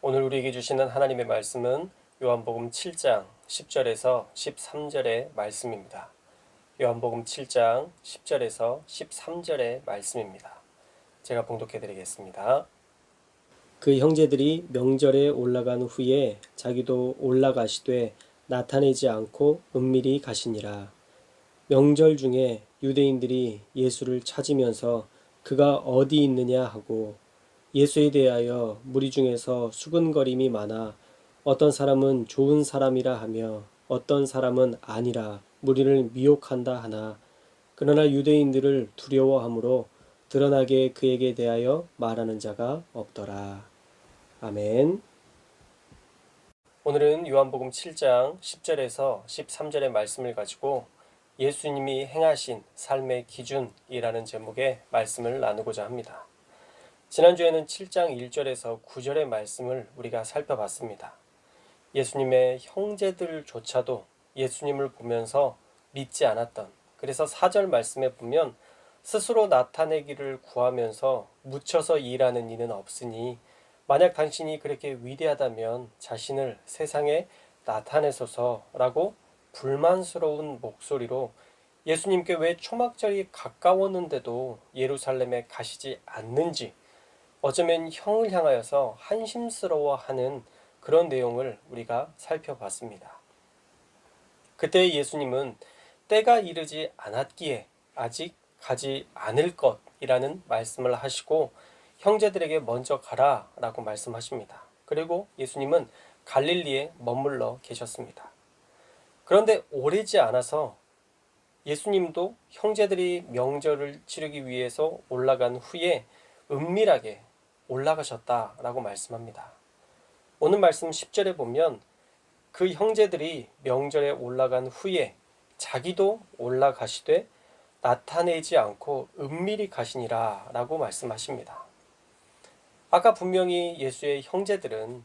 오늘 우리에게 주시는 하나님의 말씀은 요한복음 7장 10절에서 13절의 말씀입니다. 요한복음 7장 10절에서 13절의 말씀입니다. 제가 봉독해 드리겠습니다. 그 형제들이 명절에 올라간 후에 자기도 올라가시되 나타내지 않고 은밀히 가시니라. 명절 중에 유대인들이 예수를 찾으면서 그가 어디 있느냐 하고 예수에 대하여 무리 중에서 수근거림이 많아 어떤 사람은 좋은 사람이라 하며 어떤 사람은 아니라 무리를 미혹한다 하나 그러나 유대인들을 두려워하므로 드러나게 그에게 대하여 말하는 자가 없더라. 아멘. 오늘은 요한복음 7장 10절에서 13절의 말씀을 가지고 예수님이 행하신 삶의 기준이라는 제목의 말씀을 나누고자 합니다. 지난주에는 7장 1절에서 9절의 말씀을 우리가 살펴봤습니다. 예수님의 형제들조차도 예수님을 보면서 믿지 않았던, 그래서 4절 말씀에 보면 스스로 나타내기를 구하면서 묻혀서 일하는 이는 없으니 만약 당신이 그렇게 위대하다면 자신을 세상에 나타내소서라고 불만스러운 목소리로 예수님께 왜 초막절이 가까웠는데도 예루살렘에 가시지 않는지 어쩌면 형을 향하여서 한심스러워하는 그런 내용을 우리가 살펴봤습니다. 그때 예수님은 때가 이르지 않았기에 아직 가지 않을 것이라는 말씀을 하시고 형제들에게 먼저 가라 라고 말씀하십니다. 그리고 예수님은 갈릴리에 머물러 계셨습니다. 그런데 오래지 않아서 예수님도 형제들이 명절을 치르기 위해서 올라간 후에 은밀하게 올라가셨다라고 말씀합니다. 오늘 말씀 10절에 보면 그 형제들이 명절에 올라간 후에 자기도 올라가시되 나타내지 않고 은밀히 가시니라 라고 말씀하십니다. 아까 분명히 예수의 형제들은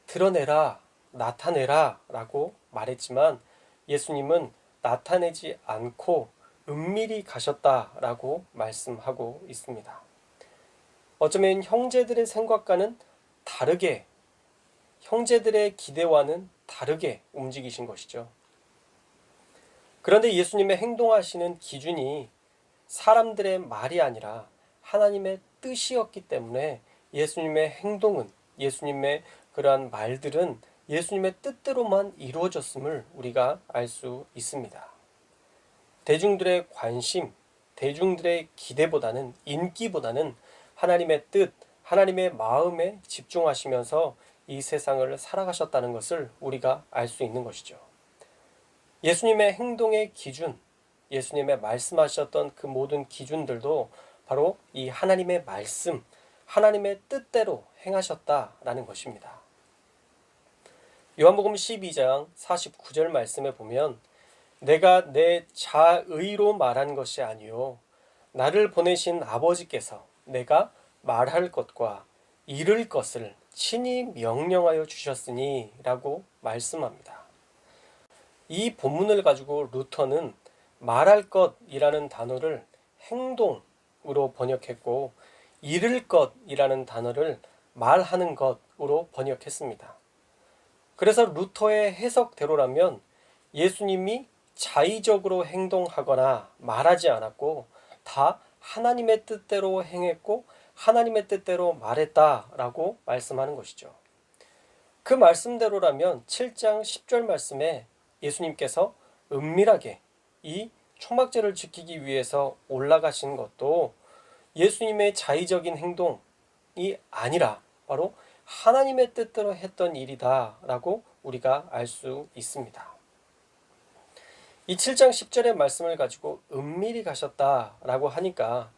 드러내라, 나타내라 라고 말했지만 예수님은 나타내지 않고 은밀히 가셨다라고 말씀하고 있습니다. 어쩌면 형제들의 생각과는 다르게, 형제들의 기대와는 다르게 움직이신 것이죠. 그런데 예수님의 행동하시는 기준이 사람들의 말이 아니라 하나님의 뜻이었기 때문에 예수님의 행동은, 예수님의 그러한 말들은 예수님의 뜻대로만 이루어졌음을 우리가 알 수 있습니다. 대중들의 관심, 대중들의 기대보다는, 인기보다는 하나님의 뜻, 하나님의 마음에 집중하시면서 이 세상을 살아가셨다는 것을 우리가 알 수 있는 것이죠. 예수님의 행동의 기준, 예수님의 말씀하셨던 그 모든 기준들도 바로 이 하나님의 말씀, 하나님의 뜻대로 행하셨다라는 것입니다. 요한복음 12장 49절 말씀에 보면 내가 내 자의로 말한 것이 아니요 나를 보내신 아버지께서 내가 말할 것과 이룰 것을 친히 명령하여 주셨으니 라고 말씀합니다. 이 본문을 가지고 루터는 말할 것이라는 단어를 행동으로 번역했고 이룰 것이라는 단어를 말하는 것으로 번역했습니다. 그래서 루터의 해석대로라면 예수님이 자의적으로 행동하거나 말하지 않았고 다 하나님의 뜻대로 행했고 하나님의 뜻대로 말했다라고 말씀하는 것이죠. 그 말씀대로라면 7장 10절 말씀에 예수님께서 은밀하게 이 초막절을 지키기 위해서 올라가신 것도 예수님의 자의적인 행동이 아니라 바로 하나님의 뜻대로 했던 일이다라고 우리가 알 수 있습니다. 이 7장 10절의 말씀을 가지고 은밀히 가셨다라고 하니까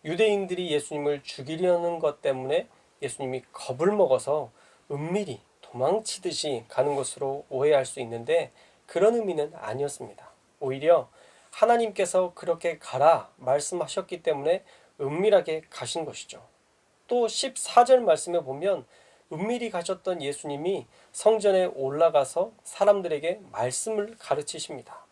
유대인들이 예수님을 죽이려는 것 때문에 예수님이 겁을 먹어서 은밀히 도망치듯이 가는 것으로 오해할 수 있는데 그런 의미는 아니었습니다. 오히려 하나님께서 그렇게 가라 말씀하셨기 때문에 은밀하게 가신 것이죠. 또 14절 말씀에 보면 은밀히 가셨던 예수님이 성전에 올라가서 사람들에게 말씀을 가르치십니다.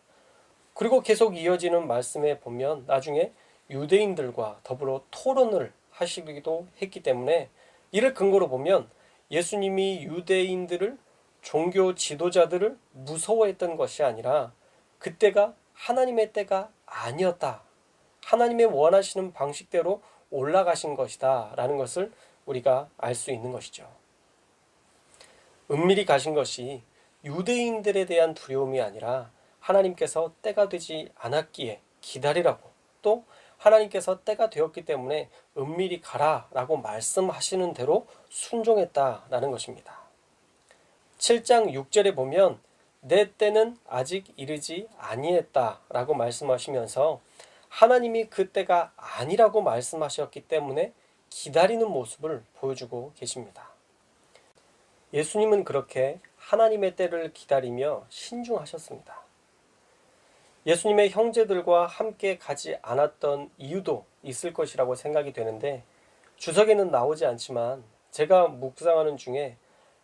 그리고 계속 이어지는 말씀에 보면 나중에 유대인들과 더불어 토론을 하시기도 했기 때문에 이를 근거로 보면 예수님이 유대인들을, 종교 지도자들을 무서워했던 것이 아니라 그때가 하나님의 때가 아니었다. 하나님의 원하시는 방식대로 올라가신 것이다 라는 것을 우리가 알 수 있는 것이죠. 은밀히 가신 것이 유대인들에 대한 두려움이 아니라 하나님께서 때가 되지 않았기에 기다리라고, 또 하나님께서 때가 되었기 때문에 은밀히 가라라고 말씀하시는 대로 순종했다라는 것입니다. 7장 6절에 보면 내 때는 아직 이르지 아니했다라고 말씀하시면서 하나님이 그 때가 아니라고 말씀하셨기 때문에 기다리는 모습을 보여주고 계십니다. 예수님은 그렇게 하나님의 때를 기다리며 신중하셨습니다. 예수님의 형제들과 함께 가지 않았던 이유도 있을 것이라고 생각이 되는데, 주석에는 나오지 않지만 제가 묵상하는 중에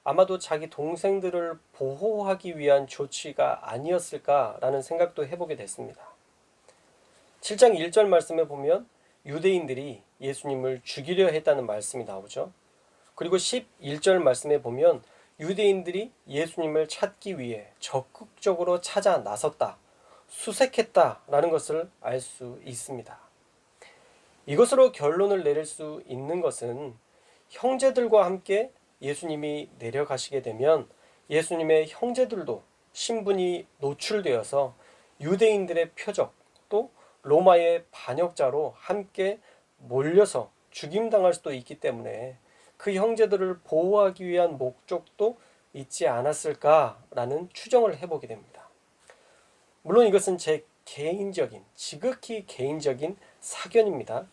아마도 자기 동생들을 보호하기 위한 조치가 아니었을까라는 생각도 해보게 됐습니다. 7장 1절 말씀에 보면 유대인들이 예수님을 죽이려 했다는 말씀이 나오죠. 그리고 11절 말씀에 보면 유대인들이 예수님을 찾기 위해 적극적으로 찾아 나섰다, 수색했다라는 것을 알 수 있습니다. 이것으로 결론을 내릴 수 있는 것은 형제들과 함께 예수님이 내려가시게 되면 예수님의 형제들도 신분이 노출되어서 유대인들의 표적, 또 로마의 반역자로 함께 몰려서 죽임당할 수도 있기 때문에 그 형제들을 보호하기 위한 목적도 있지 않았을까라는 추정을 해보게 됩니다. 물론 이것은 제 개인적인, 지극히 개인적인 사견입니다.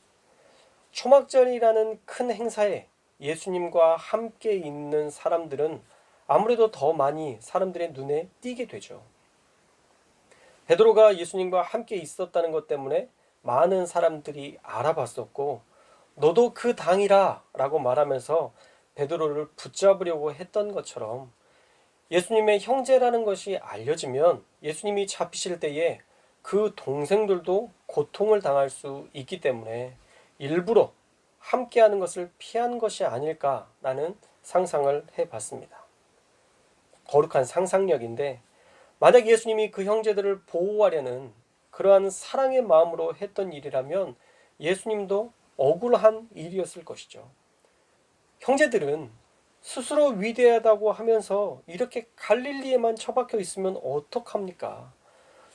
초막절이라는 큰 행사에 예수님과 함께 있는 사람들은 아무래도 더 많이 사람들의 눈에 띄게 되죠. 베드로가 예수님과 함께 있었다는 것 때문에 많은 사람들이 알아봤었고, 너도 그 당이라 라고 말하면서 베드로를 붙잡으려고 했던 것처럼 예수님의 형제라는 것이 알려지면 예수님이 잡히실 때에 그 동생들도 고통을 당할 수 있기 때문에 일부러 함께하는 것을 피한 것이 아닐까라는 상상을 해봤습니다. 거룩한 상상력인데, 만약 예수님이 그 형제들을 보호하려는 그러한 사랑의 마음으로 했던 일이라면 예수님도 억울한 일이었을 것이죠. 형제들은 스스로 위대하다고 하면서 이렇게 갈릴리에만 처박혀 있으면 어떡합니까?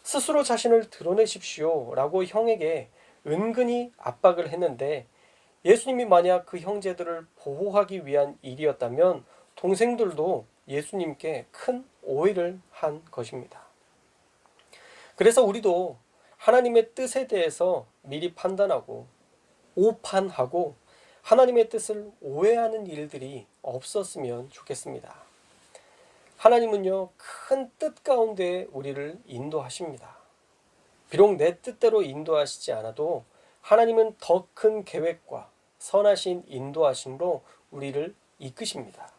스스로 자신을 드러내십시오 라고 형에게 은근히 압박을 했는데, 예수님이 만약 그 형제들을 보호하기 위한 일이었다면 동생들도 예수님께 큰 오해를 한 것입니다. 그래서 우리도 하나님의 뜻에 대해서 미리 판단하고 오판하고 하나님의 뜻을 오해하는 일들이 없었으면 좋겠습니다. 하나님은요, 큰 뜻 가운데 우리를 인도하십니다. 비록 내 뜻대로 인도하시지 않아도 하나님은 더 큰 계획과 선하신 인도하심으로 우리를 이끄십니다.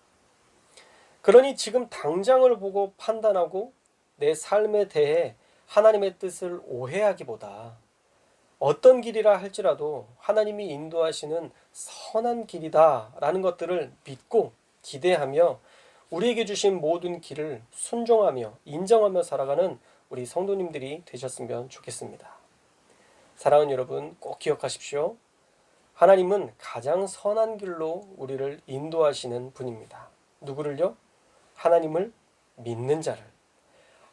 그러니 지금 당장을 보고 판단하고 내 삶에 대해 하나님의 뜻을 오해하기보다 어떤 길이라 할지라도 하나님이 인도하시는 선한 길이다 라는 것들을 믿고 기대하며 우리에게 주신 모든 길을 순종하며 인정하며 살아가는 우리 성도님들이 되셨으면 좋겠습니다. 사랑하는 여러분, 꼭 기억하십시오. 하나님은 가장 선한 길로 우리를 인도하시는 분입니다. 누구를요? 하나님을 믿는 자를,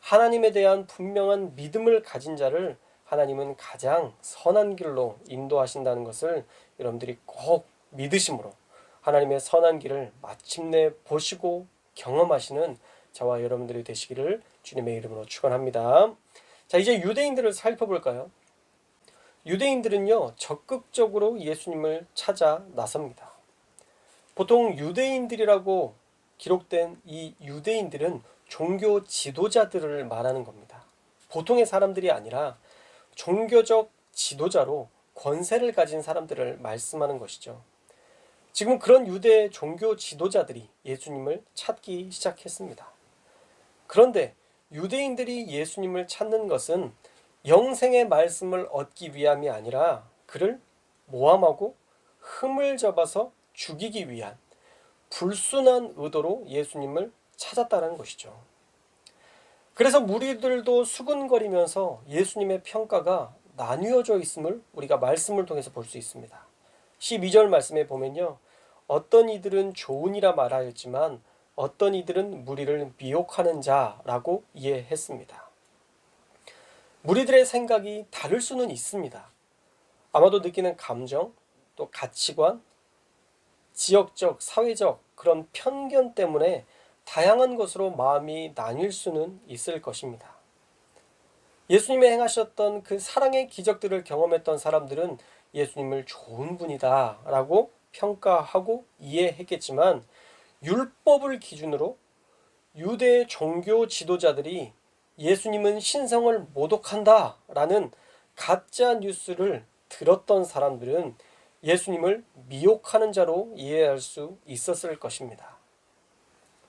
하나님에 대한 분명한 믿음을 가진 자를 하나님은 가장 선한 길로 인도하신다는 것을 여러분들이 꼭 믿으심으로 하나님의 선한 길을 마침내 보시고 경험하시는 저와 여러분들이 되시기를 주님의 이름으로 축원합니다. 자, 이제 유대인들을 살펴볼까요? 유대인들은요, 적극적으로 예수님을 찾아 나섭니다. 보통 유대인들이라고 기록된 이 유대인들은 종교 지도자들을 말하는 겁니다. 보통의 사람들이 아니라 종교적 지도자로 권세를 가진 사람들을 말씀하는 것이죠. 지금 그런 유대 종교 지도자들이 예수님을 찾기 시작했습니다. 그런데 유대인들이 예수님을 찾는 것은 영생의 말씀을 얻기 위함이 아니라 그를 모함하고 흠을 잡아서 죽이기 위한, 불순한 의도로 예수님을 찾았다는 것이죠. 그래서 무리들도 수근거리면서 예수님의 평가가 나뉘어져 있음을 우리가 말씀을 통해서 볼 수 있습니다. 12절 말씀에 보면요, 어떤 이들은 좋으니라 말하였지만 어떤 이들은 무리를 미혹하는 자라고 이해했습니다. 무리들의 생각이 다를 수는 있습니다. 아마도 느끼는 감정, 또 가치관, 지역적, 사회적 그런 편견 때문에 다양한 것으로 마음이 나뉠 수는 있을 것입니다. 예수님이 행하셨던 그 사랑의 기적들을 경험했던 사람들은 예수님을 좋은 분이다 라고 평가하고 이해했겠지만, 율법을 기준으로 유대 종교 지도자들이 예수님은 신성을 모독한다 라는 가짜 뉴스를 들었던 사람들은 예수님을 미혹하는 자로 이해할 수 있었을 것입니다.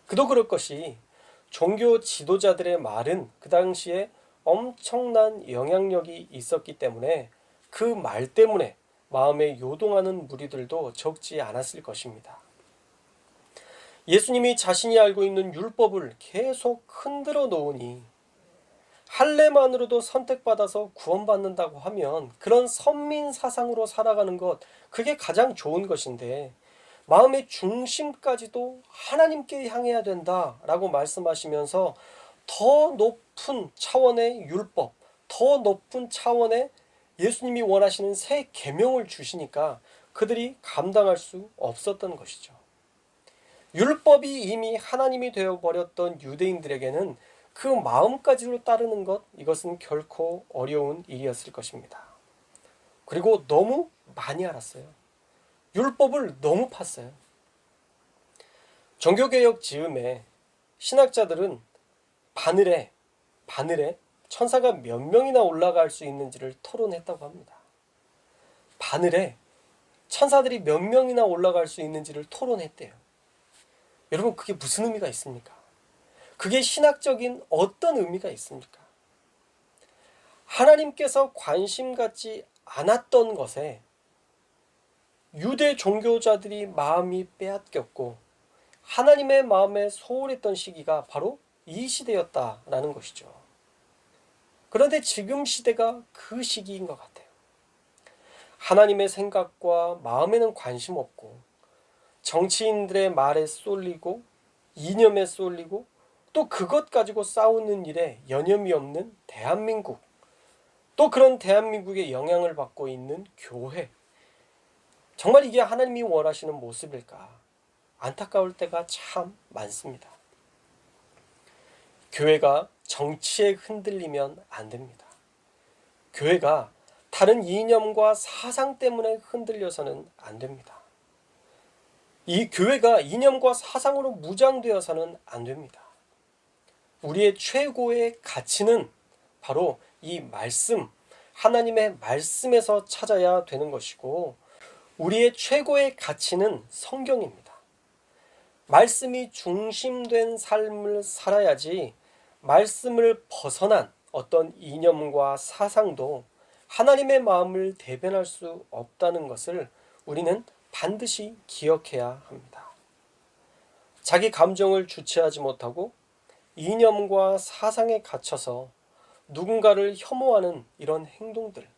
그도 그럴 것이, 종교 지도자들의 말은 그 당시에 엄청난 영향력이 있었기 때문에 그 말 때문에 마음에 요동하는 무리들도 적지 않았을 것입니다. 예수님이 자신이 알고 있는 율법을 계속 흔들어 놓으니 할례만으로도 선택받아서 구원받는다고 하면 그런 선민 사상으로 살아가는 것, 그게 가장 좋은 것인데, 마음의 중심까지도 하나님께 향해야 된다라고 말씀하시면서 더 높은 차원의 율법, 더 높은 차원의 예수님이 원하시는 새 계명을 주시니까 그들이 감당할 수 없었던 것이죠. 율법이 이미 하나님이 되어버렸던 유대인들에게는 그 마음까지로 따르는 것, 이것은 결코 어려운 일이었을 것입니다. 그리고 너무 많이 알았어요. 율법을 너무 팠어요. 종교개혁 즈음에 신학자들은 바늘에 천사가 몇 명이나 올라갈 수 있는지를 토론했다고 합니다. 바늘에 천사들이 몇 명이나 올라갈 수 있는지를 토론했대요. 여러분, 그게 무슨 의미가 있습니까? 그게 신학적인 어떤 의미가 있습니까? 하나님께서 관심 갖지 않았던 것에 유대 종교자들이 마음이 빼앗겼고 하나님의 마음에 소홀했던 시기가 바로 이 시대였다라는 것이죠. 그런데 지금 시대가 그 시기인 것 같아요. 하나님의 생각과 마음에는 관심 없고 정치인들의 말에 쏠리고 이념에 쏠리고 또 그것 가지고 싸우는 일에 여념이 없는 대한민국, 또 그런 대한민국의 영향을 받고 있는 교회, 정말 이게 하나님이 원하시는 모습일까? 안타까울 때가 참 많습니다. 교회가 정치에 흔들리면 안 됩니다. 교회가 다른 이념과 사상 때문에 흔들려서는 안 됩니다. 이 교회가 이념과 사상으로 무장되어서는 안 됩니다. 우리의 최고의 가치는 바로 이 말씀, 하나님의 말씀에서 찾아야 되는 것이고, 우리의 최고의 가치는 성경입니다. 말씀이 중심된 삶을 살아야지 말씀을 벗어난 어떤 이념과 사상도 하나님의 마음을 대변할 수 없다는 것을 우리는 반드시 기억해야 합니다. 자기 감정을 주체하지 못하고 이념과 사상에 갇혀서 누군가를 혐오하는 이런 행동들,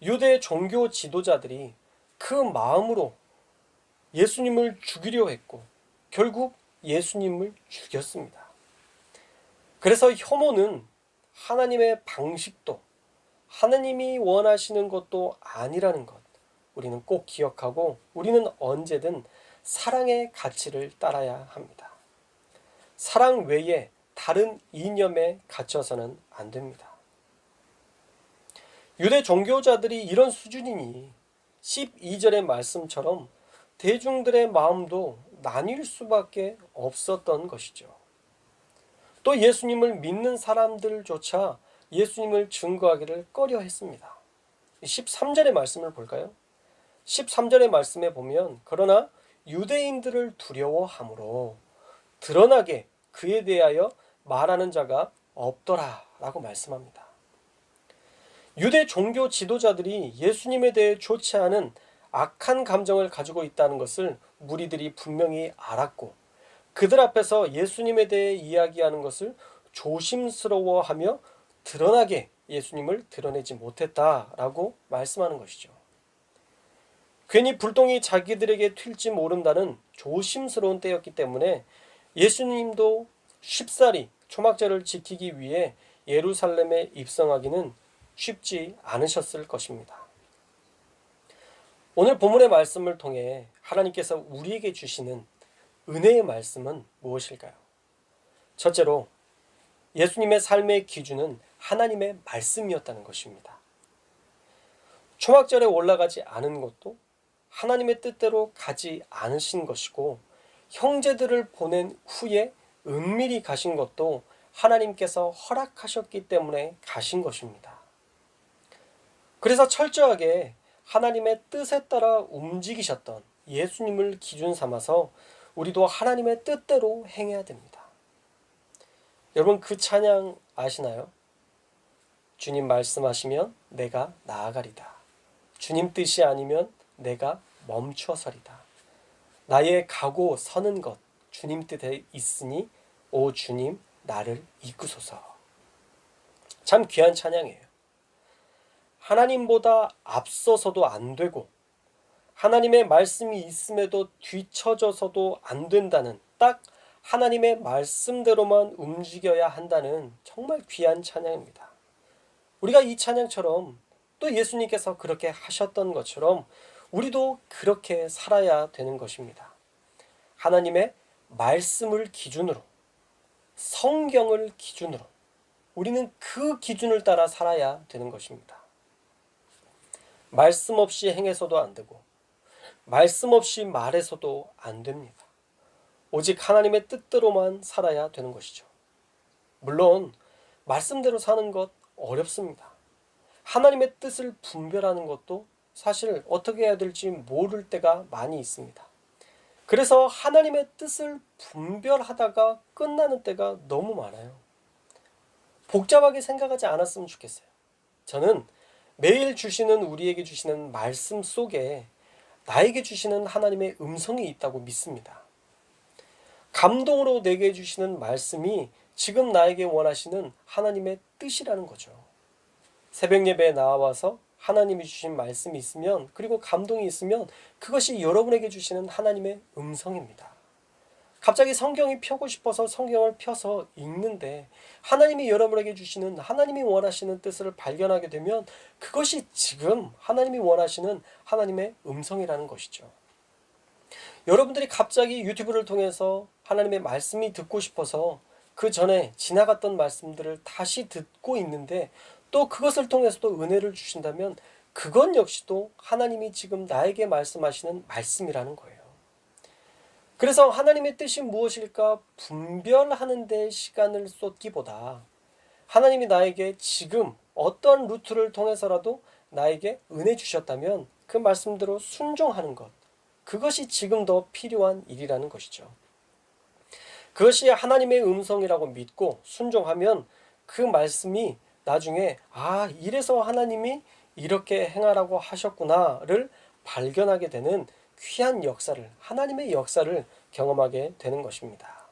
유대 종교 지도자들이 그 마음으로 예수님을 죽이려 했고 결국 예수님을 죽였습니다. 그래서 혐오는 하나님의 방식도 하나님이 원하시는 것도 아니라는 것, 우리는 꼭 기억하고 우리는 언제든 사랑의 가치를 따라야 합니다. 사랑 외에 다른 이념에 갇혀서는 안 됩니다. 유대 종교자들이 이런 수준이니 12절의 말씀처럼 대중들의 마음도 나뉠 수밖에 없었던 것이죠. 또 예수님을 믿는 사람들조차 예수님을 증거하기를 꺼려 했습니다. 13절의 말씀을 볼까요? 13절의 말씀에 보면, 그러나 유대인들을 두려워함으로 드러나게 그에 대하여 말하는 자가 없더라 라고 말씀합니다. 유대 종교 지도자들이 예수님에 대해 좋지 않은 악한 감정을 가지고 있다는 것을 무리들이 분명히 알았고 그들 앞에서 예수님에 대해 이야기하는 것을 조심스러워하며 드러나게 예수님을 드러내지 못했다라고 말씀하는 것이죠. 괜히 불똥이 자기들에게 튈지 모른다는 조심스러운 때였기 때문에 예수님도 쉽사리 초막절을 지키기 위해 예루살렘에 입성하기는 쉽지 않으셨을 것입니다. 오늘 본문의 말씀을 통해 하나님께서 우리에게 주시는 은혜의 말씀은 무엇일까요? 첫째로 예수님의 삶의 기준은 하나님의 말씀이었다는 것입니다. 초막절에 올라가지 않은 것도 하나님의 뜻대로 가지 않으신 것이고 형제들을 보낸 후에 은밀히 가신 것도 하나님께서 허락하셨기 때문에 가신 것입니다. 그래서 철저하게 하나님의 뜻에 따라 움직이셨던 예수님을 기준 삼아서 우리도 하나님의 뜻대로 행해야 됩니다. 여러분 그 찬양 아시나요? 주님 말씀하시면 내가 나아가리다. 주님 뜻이 아니면 내가 멈춰서리다. 나의 가고 서는 것 주님 뜻에 있으니 오 주님 나를 이끄소서. 참 귀한 찬양이에요. 하나님보다 앞서서도 안 되고 하나님의 말씀이 있음에도 뒤처져서도 안 된다는 딱 하나님의 말씀대로만 움직여야 한다는 정말 귀한 찬양입니다. 우리가 이 찬양처럼 또 예수님께서 그렇게 하셨던 것처럼 우리도 그렇게 살아야 되는 것입니다. 하나님의 말씀을 기준으로, 성경을 기준으로 우리는 그 기준을 따라 살아야 되는 것입니다. 말씀 없이 행해서도 안 되고 말씀 없이 말해서도 안 됩니다. 오직 하나님의 뜻대로만 살아야 되는 것이죠. 물론 말씀대로 사는 것 어렵습니다. 하나님의 뜻을 분별하는 것도 사실 어떻게 해야 될지 모를 때가 많이 있습니다. 그래서 하나님의 뜻을 분별하다가 끝나는 때가 너무 많아요. 복잡하게 생각하지 않았으면 좋겠어요. 저는 매일 우리에게 주시는 말씀 속에 나에게 주시는 하나님의 음성이 있다고 믿습니다. 감동으로 내게 주시는 말씀이 지금 나에게 원하시는 하나님의 뜻이라는 거죠. 새벽 예배에 나와서 하나님이 주신 말씀이 있으면 그리고 감동이 있으면 그것이 여러분에게 주시는 하나님의 음성입니다. 갑자기 성경이 펴고 싶어서 성경을 펴서 읽는데 하나님이 여러분에게 주시는 하나님이 원하시는 뜻을 발견하게 되면 그것이 지금 하나님이 원하시는 하나님의 음성이라는 것이죠. 여러분들이 갑자기 유튜브를 통해서 하나님의 말씀이 듣고 싶어서 그 전에 지나갔던 말씀들을 다시 듣고 있는데 또 그것을 통해서도 은혜를 주신다면 그건 역시도 하나님이 지금 나에게 말씀하시는 말씀이라는 거예요. 그래서 하나님의 뜻이 무엇일까 분별하는 데 시간을 쏟기보다 하나님이 나에게 지금 어떤 루트를 통해서라도 나에게 은혜 주셨다면 그 말씀대로 순종하는 것, 그것이 지금 더 필요한 일이라는 것이죠. 그것이 하나님의 음성이라고 믿고 순종하면 그 말씀이 나중에 이래서 하나님이 이렇게 행하라고 하셨구나를 발견하게 되는 귀한 역사를, 하나님의 역사를 경험하게 되는 것입니다.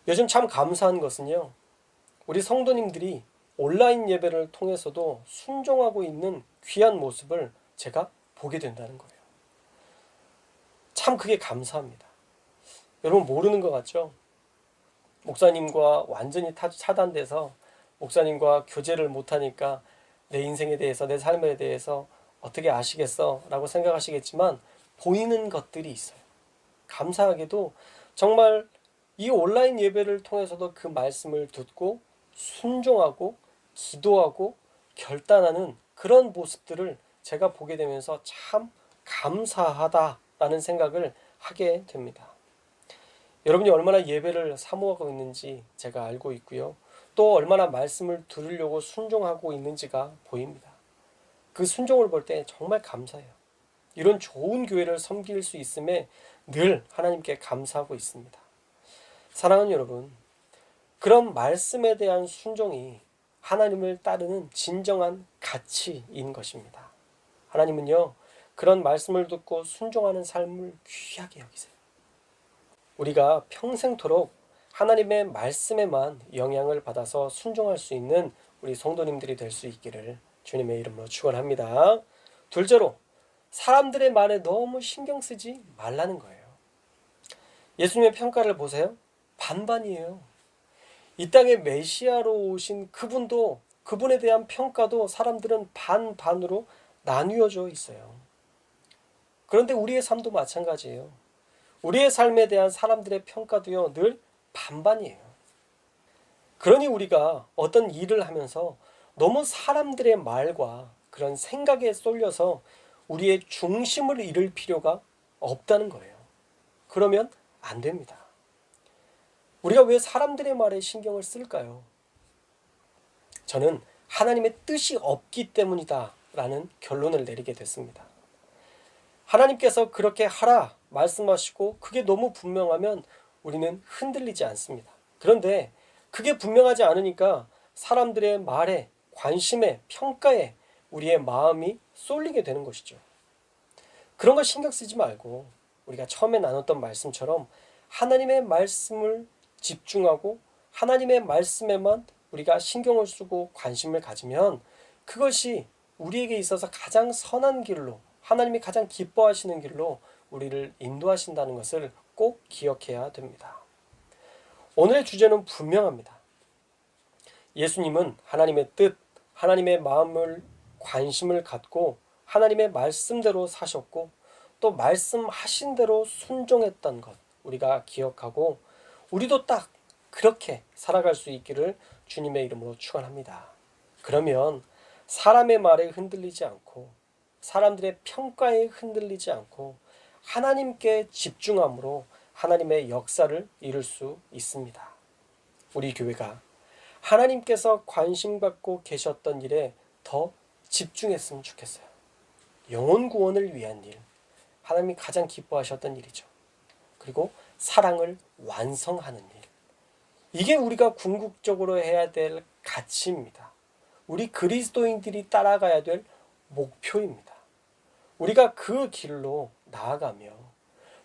요즘 참 감사한 것은요, 우리 성도님들이 온라인 예배를 통해서도 순종하고 있는 귀한 모습을 제가 보게 된다는 거예요. 참 그게 감사합니다. 여러분 모르는 것 같죠? 목사님과 완전히 차단돼서 목사님과 교제를 못하니까 내 인생에 대해서 내 삶에 대해서 어떻게 아시겠어? 라고 생각하시겠지만 보이는 것들이 있어요. 감사하게도 정말 이 온라인 예배를 통해서도 그 말씀을 듣고 순종하고 기도하고 결단하는 그런 모습들을 제가 보게 되면서 참 감사하다라는 생각을 하게 됩니다. 여러분이 얼마나 예배를 사모하고 있는지 제가 알고 있고요. 또 얼마나 말씀을 들으려고 순종하고 있는지가 보입니다. 그 순종을 볼 때 정말 감사해요. 이런 좋은 교회를 섬길 수 있음에 늘 하나님께 감사하고 있습니다. 사랑하는 여러분, 그런 말씀에 대한 순종이 하나님을 따르는 진정한 가치인 것입니다. 하나님은요, 그런 말씀을 듣고 순종하는 삶을 귀하게 여기세요. 우리가 평생토록 하나님의 말씀에만 영향을 받아서 순종할 수 있는 우리 성도님들이 될 수 있기를 주님의 이름으로 축원합니다. 둘째로, 사람들의 말에 너무 신경 쓰지 말라는 거예요. 예수님의 평가를 보세요. 반반이에요. 이 땅에 메시아로 오신 그분도, 그분에 대한 평가도 사람들은 반반으로 나뉘어져 있어요. 그런데 우리의 삶도 마찬가지예요. 우리의 삶에 대한 사람들의 평가도요, 늘 반반이에요. 그러니 우리가 어떤 일을 하면서 너무 사람들의 말과 그런 생각에 쏠려서 우리의 중심을 잃을 필요가 없다는 거예요. 그러면 안 됩니다. 우리가 왜 사람들의 말에 신경을 쓸까요? 저는 하나님의 뜻이 없기 때문이다 라는 결론을 내리게 됐습니다. 하나님께서 그렇게 하라 말씀하시고 그게 너무 분명하면 우리는 흔들리지 않습니다. 그런데 그게 분명하지 않으니까 사람들의 말에, 관심에, 평가에 우리의 마음이 쏠리게 되는 것이죠. 그런 거 신경 쓰지 말고 우리가 처음에 나눴던 말씀처럼 하나님의 말씀을 집중하고 하나님의 말씀에만 우리가 신경을 쓰고 관심을 가지면 그것이 우리에게 있어서 가장 선한 길로, 하나님이 가장 기뻐하시는 길로 우리를 인도하신다는 것을 꼭 기억해야 됩니다. 오늘의 주제는 분명합니다. 예수님은 하나님의 뜻, 하나님의 마음을, 관심을 갖고 하나님의 말씀대로 사셨고 또 말씀하신 대로 순종했던 것 우리가 기억하고 우리도 딱 그렇게 살아갈 수 있기를 주님의 이름으로 축원합니다. 그러면 사람의 말에 흔들리지 않고 사람들의 평가에 흔들리지 않고 하나님께 집중함으로 하나님의 역사를 이룰 수 있습니다. 우리 교회가 하나님께서 관심 갖고 계셨던 일에 더 집중했으면 좋겠어요. 영혼 구원을 위한 일, 하나님이 가장 기뻐하셨던 일이죠. 그리고 사랑을 완성하는 일. 이게 우리가 궁극적으로 해야 될 가치입니다. 우리 그리스도인들이 따라가야 될 목표입니다. 우리가 그 길로 나아가며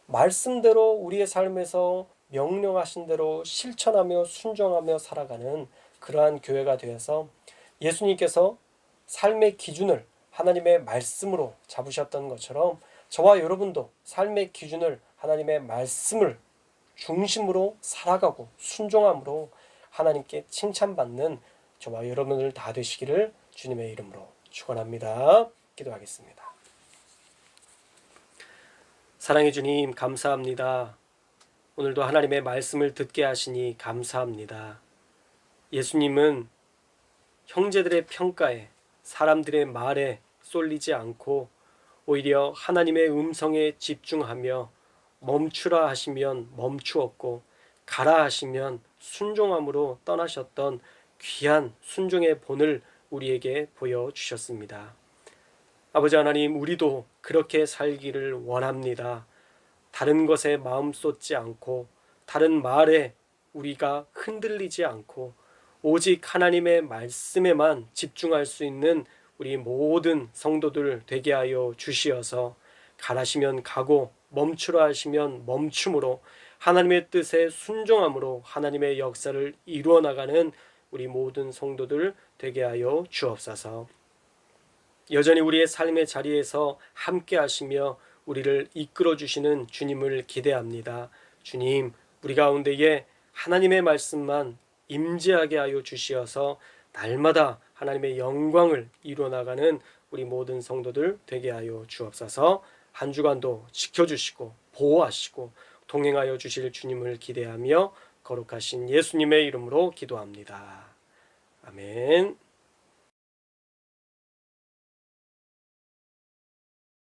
말씀대로 우리의 삶에서 명령하신 대로 실천하며 순종하며 살아가는 그러한 교회가 되어서 예수님께서 삶의 기준을 하나님의 말씀으로 잡으셨던 것처럼 저와 여러분도 삶의 기준을 하나님의 말씀을 중심으로 살아가고 순종함으로 하나님께 칭찬받는 저와 여러분들 다 되시기를 주님의 이름으로 축원합니다. 기도하겠습니다. 사랑해 주님 감사합니다. 오늘도 하나님의 말씀을 듣게 하시니 감사합니다. 예수님은 형제들의 평가에 사람들의 말에 쏠리지 않고 오히려 하나님의 음성에 집중하며 멈추라 하시면 멈추었고 가라 하시면 순종함으로 떠나셨던 귀한 순종의 본을 우리에게 보여주셨습니다. 아버지 하나님, 우리도 그렇게 살기를 원합니다. 다른 것에 마음 쏟지 않고 다른 말에 우리가 흔들리지 않고 오직 하나님의 말씀에만 집중할 수 있는 우리 모든 성도들 되게 하여 주시어서 가라시면 가고 멈추라 하시면 멈춤으로 하나님의 뜻에 순종함으로 하나님의 역사를 이루어 나가는 우리 모든 성도들 되게 하여 주옵소서. 여전히 우리의 삶의 자리에서 함께 하시며 우리를 이끌어 주시는 주님을 기대합니다. 주님, 우리 가운데에 하나님의 말씀만 임재하게 하여 주시어서 날마다 하나님의 영광을 이루어 나가는 우리 모든 성도들 되게 하여 주옵소서. 한 주간도 지켜주시고 보호하시고 동행하여 주실 주님을 기대하며 거룩하신 예수님의 이름으로 기도합니다. 아멘.